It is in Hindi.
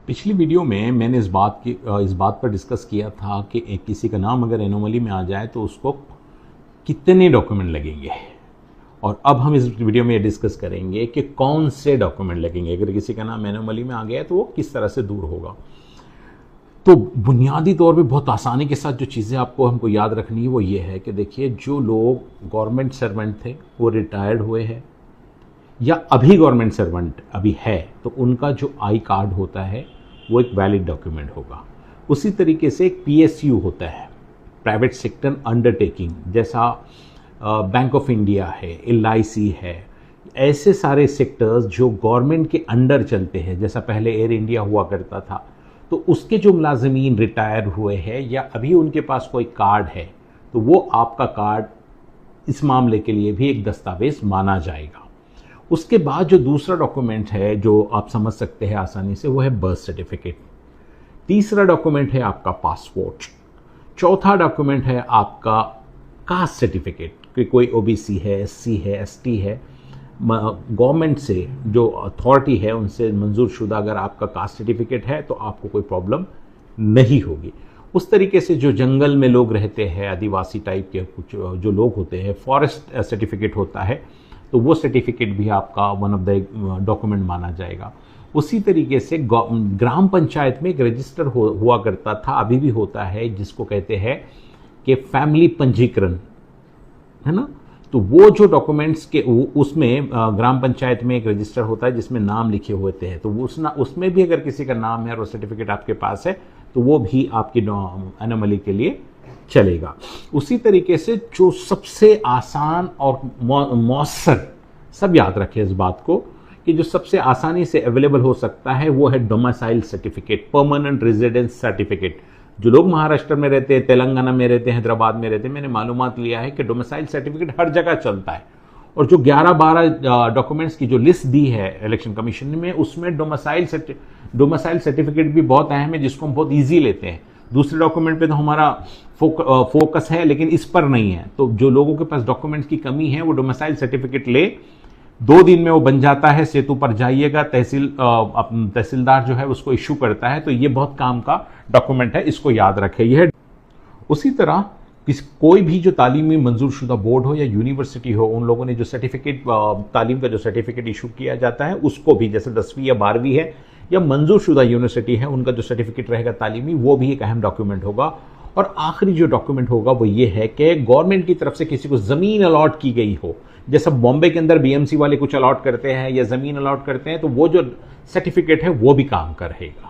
पिछली वीडियो में मैंने इस बात पर डिस्कस किया था कि किसी का नाम अगर एनोमली में आ जाए तो उसको कितने डॉक्यूमेंट लगेंगे। और अब हम इस वीडियो में ये डिस्कस करेंगे कि कौन से डॉक्यूमेंट लगेंगे। अगर किसी का नाम एनोमली में आ गया है तो वो किस तरह से दूर होगा। तो बुनियादी तौर पे बहुत आसानी के साथ जो चीज़ें हमको याद रखनी है वो ये है कि देखिए, जो लोग गवर्नमेंट सर्वेंट थे वो रिटायर्ड हुए हैं या अभी गवर्नमेंट सर्वेंट अभी है, तो उनका जो आई कार्ड होता है वो एक वैलिड डॉक्यूमेंट होगा। उसी तरीके से एक पीएसयू होता है, प्राइवेट सेक्टर अंडरटेकिंग, जैसा बैंक ऑफ इंडिया है, एलआईसी है, ऐसे सारे सेक्टर्स जो गवर्नमेंट के अंडर चलते हैं। जैसा पहले एयर इंडिया हुआ करता था, तो उसके जो मुलाजमीन रिटायर हुए हैं या अभी उनके पास कोई कार्ड है, तो वो आपका कार्ड इस मामले के लिए भी एक दस्तावेज माना जाएगा। उसके बाद जो दूसरा डॉक्यूमेंट है जो आप समझ सकते हैं आसानी से, वो है बर्थ सर्टिफिकेट। तीसरा डॉक्यूमेंट है आपका पासपोर्ट। चौथा डॉक्यूमेंट है आपका कास्ट सर्टिफिकेट, कि कोई ओबीसी है, एससी है, एसटी है, गवर्नमेंट से जो अथॉरिटी है उनसे मंजूर शुदा अगर आपका कास्ट सर्टिफिकेट है तो आपको कोई प्रॉब्लम नहीं होगी। उस तरीके से जो जंगल में लोग रहते हैं, आदिवासी टाइप के कुछ जो लोग होते हैं, फॉरेस्ट सर्टिफिकेट होता है, तो वो सर्टिफिकेट भी आपका वन ऑफ द डॉक्यूमेंट माना जाएगा। उसी तरीके से ग्राम पंचायत में एक रजिस्टर हुआ करता था, अभी भी होता है, जिसको कहते हैं कि फैमिली पंजीकरण, है ना। तो वो जो डॉक्यूमेंट्स के उसमें ग्राम पंचायत में एक रजिस्टर होता है जिसमें नाम लिखे होते हैं, तो उसमें भी अगर किसी का नाम है और वो सर्टिफिकेट आपके पास है तो वो भी आपकी एनोमली के लिए चलेगा। उसी तरीके से जो सबसे आसान और मौसर, सब याद रखें इस बात को, कि जो सबसे आसानी से अवेलेबल हो सकता है वो है domicile certificate, permanent residence certificate. जो लोग महाराष्ट्र में रहते हैं, तेलंगाना में रहते हैं, हैदराबाद में रहते हैं, मैंने मालूमात लिया है कि डोमिसाइल सर्टिफिकेट हर जगह चलता है। और जो 11-12 डॉक्यूमेंट्स की जो लिस्ट दी है इलेक्शन कमीशन में, उसमें डोमिसाइल सर्टिफिकेट भी बहुत अहम है, जिसको हम बहुत ईजी लेते हैं। दूसरे डॉक्यूमेंट पे तो हमारा फोकस है, लेकिन इस पर नहीं है। तो जो लोगों के पास डॉक्यूमेंट्स की कमी है वो डोमिसाइल सर्टिफिकेट ले, 2 दिन में वो बन जाता है। सेतु पर जाइएगा, तहसीलदार जो है उसको इशू करता है। तो ये बहुत काम का डॉक्यूमेंट है, इसको याद रखें। यह उसी तरह कोई भी जो तालीमी मंजूर शुदा बोर्ड हो या यूनिवर्सिटी हो, उन लोगों ने जो सर्टिफिकेट, तालीम का जो सर्टिफिकेट इशू किया जाता है, उसको भी, जैसे 10वीं या 12वीं है या मंजूर शुदा यूनिवर्सिटी है, उनका जो सर्टिफिकेट रहेगा तालीमी, वो भी एक अहम डॉक्यूमेंट होगा। और आखिरी जो डॉक्यूमेंट होगा वो ये है कि गवर्नमेंट की तरफ से किसी को ज़मीन अलॉट की गई हो, जैसा बॉम्बे के अंदर बीएमसी वाले कुछ अलॉट करते हैं या ज़मीन अलॉट करते हैं, तो वो जो सर्टिफिकेट है वो भी काम करेगा।